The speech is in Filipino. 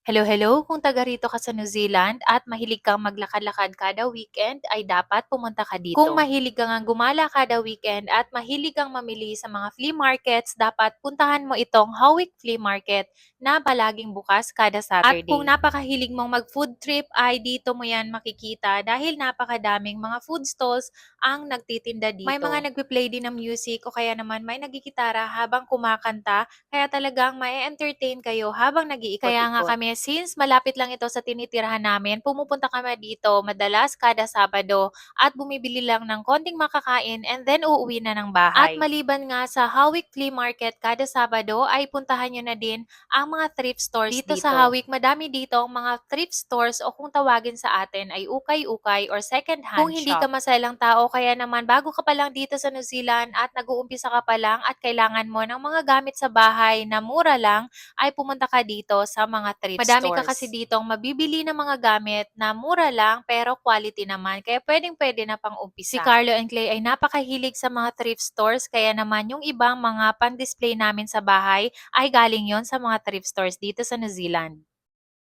Hello, hello! Kung taga rito ka sa New Zealand at mahilig kang maglakad-lakad kada weekend, ay dapat pumunta ka dito. Kung mahilig ka ngang gumala kada weekend at mahilig kang mamili sa mga flea markets, dapat puntahan mo itong Howick Flea Market na palaging bukas kada Saturday. At kung napakahilig mong mag-food trip, ay dito mo yan makikita dahil napakadaming mga food stalls ang nagtitinda dito. May mga nagpe-play din ng music o kaya naman may nagigitara habang kumakanta, kaya talagang ma-entertain kayo habang nag-iikot-ikot. Kaya nga kami, since malapit lang ito sa tinitirahan namin, pumupunta kami dito madalas kada Sabado at bumibili lang ng konting makakain and then uuwi na ng bahay. At maliban nga sa Howick Flea Market kada Sabado, ay puntahan nyo na din ang mga thrift stores dito. Sa Howick, madami dito ang mga thrift stores o kung tawagin sa atin ay ukay-ukay or second hand kung hindi ka maselang tao, kaya naman bago ka pa lang dito sa New Zealand at nag-uumpisa ka pa lang at kailangan mo ng mga gamit sa bahay na mura lang, ay pumunta ka dito sa mga thrift stores. Madami ka kasi ditong mabibili ng mga gamit na mura lang pero quality naman, kaya pwedeng-pwede na pang umpisa. Si Carlo and Clay ay napakahilig sa mga thrift stores, kaya naman yung ibang mga pan-display namin sa bahay ay galing yon sa mga thrift stores dito sa New Zealand.